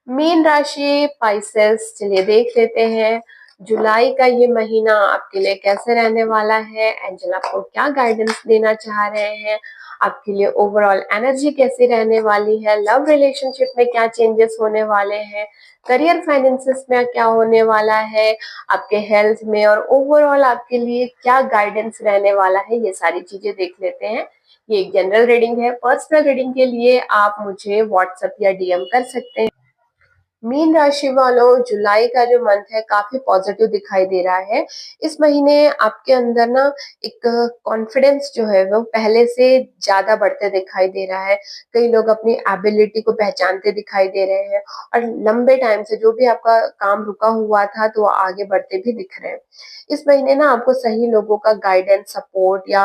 Mean राशि Pisces, चलिए देख लेते हैं जुलाई का ये महीना आपके लिए कैसे रहने वाला है। एंजल आपको क्या गाइडेंस देना चाह रहे हैं, आपके लिए ओवरऑल एनर्जी कैसी रहने वाली है, लव रिलेशनशिप में क्या चेंजेस होने वाले हैं, करियर फाइनेंसेस में क्या होने वाला है, आपके हेल्थ में और ओवरऑल आपके लिए क्या गाइडेंस रहने वाला है, ये सारी चीजें देख लेते हैं। ये एक जनरल रीडिंग है। पर्सनल रीडिंग के लिए आप मुझे व्हाट्सएप या डीएम कर सकते हैं। मीन राशि वालों, जुलाई का जो मंथ है काफी पॉजिटिव दिखाई दे रहा है। इस महीने आपके अंदर ना एक कॉन्फिडेंस जो है वो पहले से ज्यादा बढ़ते दिखाई दे रहा है। कई लोग अपनी एबिलिटी को पहचानते दिखाई दे रहे हैं और लंबे टाइम से जो भी आपका काम रुका हुआ था तो वो आगे बढ़ते भी दिख रहे हैं। इस महीने ना आपको सही लोगों का गाइडेंस, सपोर्ट या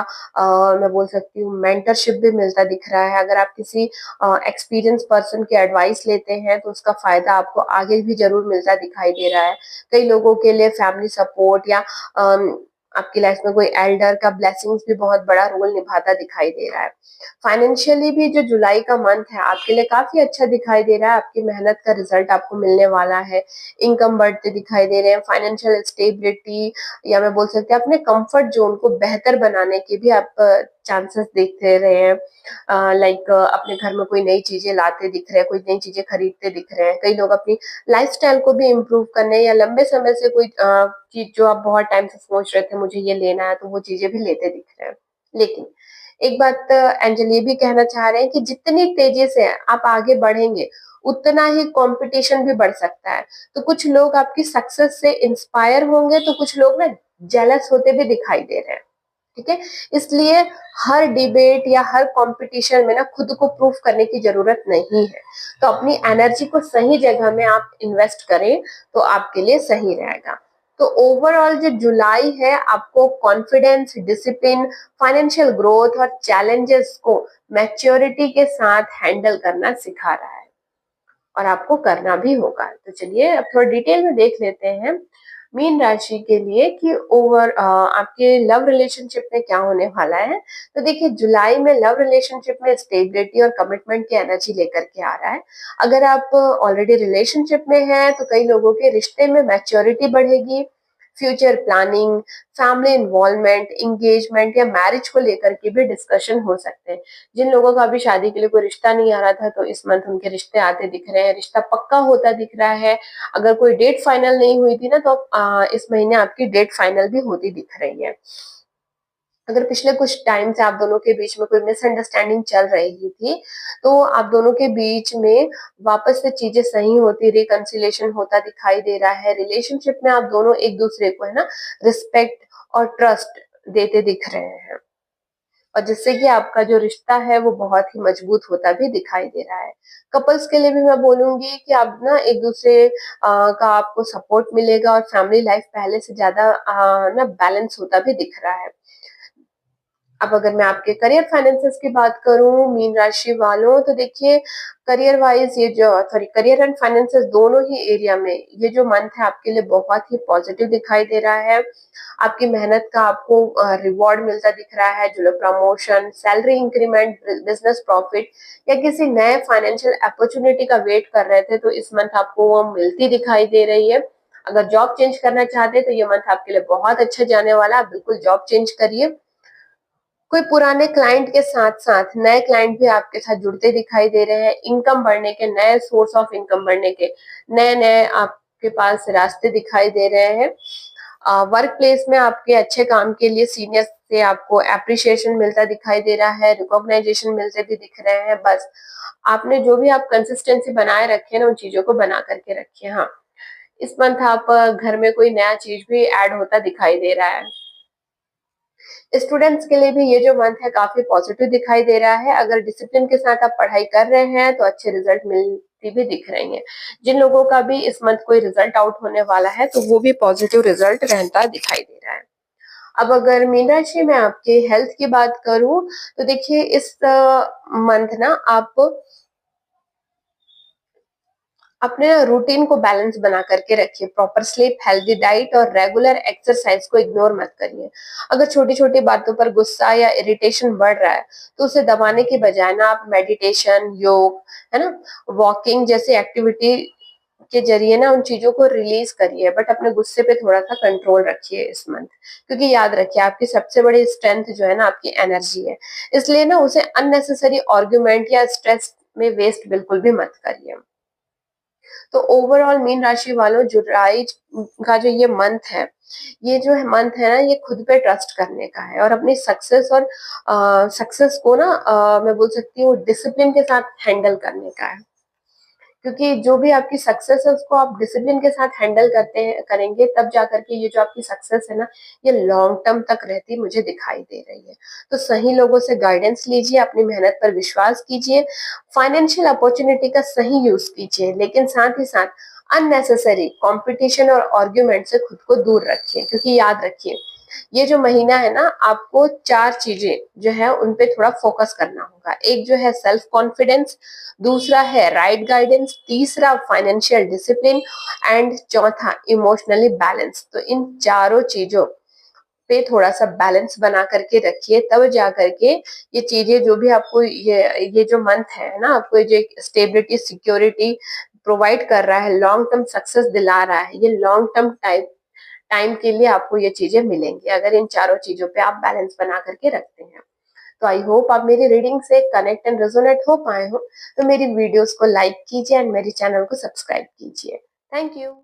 मैं बोल सकती हूँ मेंटरशिप भी मिलता दिख रहा है। अगर आप किसी एक्सपीरियंस पर्सन की एडवाइस लेते हैं तो उसका फायदा आपको आगे भी जरूर मिलता दिखाई दे रहा है। कई लोगों के लिए फैमिली सपोर्ट या आपकी लाइफ में कोई एल्डर का ब्लेसिंग्स भी बहुत बड़ा रोल निभाता दिखाई दे रहा है। फाइनेंशियली भी जो जुलाई का मंथ है आपके लिए काफी अच्छा दिखाई दे रहा है। आपकी मेहनत का रिजल्ट आपको मिलने वाला है। इनकम बढ़ते दिखाई दे रहे हैं। फाइनेंशियल स्टेबिलिटी या मैं बोल सकते हैं अपने कंफर्ट जोन को बेहतर बनाने के भी आप चांसेस देखते रहे हैं। लाइक अपने घर में कोई नई चीजें लाते दिख रहे हैं, कोई नई चीजें खरीदते दिख रहे हैं। कई लोग अपनी लाइफस्टाइल को भी इम्प्रूव करने या लंबे समय से कोई चीज जो आप बहुत टाइम से सोच रहे थे मुझे ये लेना है तो वो चीजें भी लेते दिख रहे हैं। लेकिन एक बात एंजल ये भी कहना चाह रहे हैं कि जितनी तेजी से आप आगे बढ़ेंगे उतना ही कंपटीशन भी बढ़ सकता है। तो कुछ लोग आपकी सक्सेस से इंस्पायर होंगे तो कुछ लोग ना जेलस होते भी दिखाई दे रहे हैं। ठीक है, इसलिए हर डिबेट या हर कंपटीशन में ना खुद को प्रूव करने की जरूरत नहीं है। तो अपनी एनर्जी को सही जगह में आप इन्वेस्ट करें तो आपके लिए सही रहेगा। तो ओवरऑल जो जुलाई है आपको कॉन्फिडेंस, डिसिप्लिन, फाइनेंशियल ग्रोथ और चैलेंजेस को मैच्योरिटी के साथ हैंडल करना सिखा रहा है और आपको करना भी होगा। तो चलिए अब थोड़ा डिटेल में देख लेते हैं मीन राशि के लिए कि आपके लव रिलेशनशिप में क्या होने वाला है। तो देखिए जुलाई में लव रिलेशनशिप में स्टेबिलिटी और कमिटमेंट की एनर्जी लेकर के आ रहा है। अगर आप ऑलरेडी रिलेशनशिप में हैं तो कई लोगों के रिश्ते में मैच्योरिटी बढ़ेगी। Future planning, family involvement, engagement या मैरिज को लेकर के भी डिस्कशन हो सकते हैं। जिन लोगों का अभी शादी के लिए कोई रिश्ता नहीं आ रहा था तो इस मंथ उनके रिश्ते आते दिख रहे हैं, रिश्ता पक्का होता दिख रहा है। अगर कोई डेट फाइनल नहीं हुई थी ना तो इस महीने आपकी डेट फाइनल भी होती दिख रही है। अगर पिछले कुछ टाइम से आप दोनों के बीच में कोई मिसअंडरस्टैंडिंग चल रही थी तो आप दोनों के बीच में वापस से चीजें सही होती, रिकंसिलेशन होता दिखाई दे रहा है। रिलेशनशिप में आप दोनों एक दूसरे को है ना रिस्पेक्ट और ट्रस्ट देते दिख रहे हैं और जिससे कि आपका जो रिश्ता है वो बहुत ही मजबूत होता भी दिखाई दे रहा है। कपल्स के लिए भी मैं बोलूंगी कि आप ना एक दूसरे का आपको सपोर्ट मिलेगा और फैमिली लाइफ पहले से ज्यादा ना बैलेंस होता भी दिख रहा है। अब अगर मैं आपके करियर फाइनेंसेस की बात करूं मीन राशि वालों तो देखिए करियर वाइज ये जो सॉरी करियर एंड फाइनेंसेस दोनों ही एरिया में ये जो मंथ है आपके लिए बहुत ही पॉजिटिव दिखाई दे रहा है। आपकी मेहनत का आपको रिवॉर्ड मिलता दिख रहा है। जो लोग promotion, salary increment, business profit या किसी नए फाइनेंशियल अपॉर्चुनिटी का वेट कर रहे थे तो इस मंथ आपको वो मिलती दिखाई दे रही है। अगर जॉब चेंज करना चाहते हैं तो ये मंथ आपके लिए बहुत अच्छा जाने वाला है। आप बिल्कुल जॉब चेंज करिए। कोई पुराने क्लाइंट के साथ साथ नए क्लाइंट भी आपके साथ जुड़ते दिखाई दे रहे हैं। इनकम बढ़ने के, नए सोर्स ऑफ इनकम बढ़ने के नए नए आपके पास रास्ते दिखाई दे रहे हैं। वर्क प्लेस में आपके अच्छे काम के लिए सीनियर से आपको एप्रिसिएशन मिलता दिखाई दे रहा है, रिकॉग्नाइजेशन मिलते भी दिख रहे हैं। बस आपने जो भी आप कंसिस्टेंसी बनाए रखे ना उन चीजों को बना करके रखिए। हाँ, इस मंथ आप घर में कोई नया चीज भी ऐड होता दिखाई दे रहा है। स्टूडेंट्स के लिए भी ये जो मंथ है काफी पॉजिटिव दिखाई दे रहा है। अगर डिसिप्लिन के साथ आप पढ़ाई कर रहे हैं तो अच्छे रिजल्ट मिलती भी दिख रही हैं। जिन लोगों का भी इस मंथ कोई रिजल्ट आउट होने वाला है तो वो भी पॉजिटिव रिजल्ट रहता दिखाई दे रहा है। अब अगर मीन राशि में आपके हेल्थ की बात करूं तो देखिए इस मंथ ना आप अपने रूटीन को बैलेंस बना करके रखिए। प्रॉपर स्लीप, हेल्दी डाइट और रेगुलर एक्सरसाइज को इग्नोर मत करिए। अगर छोटी छोटी बातों पर गुस्सा या इरिटेशन बढ़ रहा है तो उसे दबाने की बजाय ना आप मेडिटेशन, योग, है ना, वॉकिंग जैसी एक्टिविटी के जरिए ना उन चीजों को रिलीज करिए, बट अपने गुस्से पे थोड़ा सा कंट्रोल रखिए इस मंथ, क्योंकि याद रखिए आपकी सबसे बड़ी स्ट्रेंथ जो है ना आपकी एनर्जी है। इसलिए ना उसे अननेसेसरी आर्ग्यूमेंट या स्ट्रेस में वेस्ट बिल्कुल भी मत करिए। तो ओवरऑल मीन राशि वालों, जुलाई का जो ये मंथ है, ये जो है मंथ है ना, ये खुद पे ट्रस्ट करने का है और अपनी सक्सेस और सक्सेस को ना मैं बोल सकती हूँ डिसिप्लिन के साथ हैंडल करने का है। क्योंकि जो भी आपकी सक्सेस है उसको आप डिसिप्लिन के साथ हैंडल करते हैं करेंगे, तब जा करके ये जो आपकी सक्सेस है ना, ये लॉन्ग टर्म तक रहती मुझे दिखाई दे रही है। तो सही लोगों से गाइडेंस लीजिए, अपनी मेहनत पर विश्वास कीजिए, फाइनेंशियल अपॉर्चुनिटी का सही यूज कीजिए, लेकिन साथ ही साथ अननेसेसरी कंपटीशन और आर्ग्यूमेंट से खुद को दूर रखिए। क्योंकि याद रखिए, ये जो महीना है ना, आपको 4 चीजें जो है उन पे थोड़ा फोकस करना होगा। एक जो है सेल्फ कॉन्फिडेंस, दूसरा है राइट गाइडेंस, तीसरा फाइनेंशियल डिसिप्लिन एंड चौथा इमोशनली बैलेंस। तो इन चारों चीजों पे थोड़ा सा बैलेंस बना करके रखिए, तब जा करके ये चीजें जो भी आपको ये जो मंथ है ना, आपको जो स्टेबिलिटी सिक्योरिटी प्रोवाइड कर रहा है, लॉन्ग टर्म सक्सेस दिला रहा है, ये लॉन्ग टर्म टाइम टाइम के लिए आपको ये चीजें मिलेंगी अगर इन चारों चीजों पे आप बैलेंस बना करके रखते हैं। तो आई होप आप मेरी रीडिंग से कनेक्ट एंड रेजोनेट हो पाए हो। तो मेरी वीडियोस को लाइक कीजिए एंड मेरे चैनल को सब्सक्राइब कीजिए। Thank you.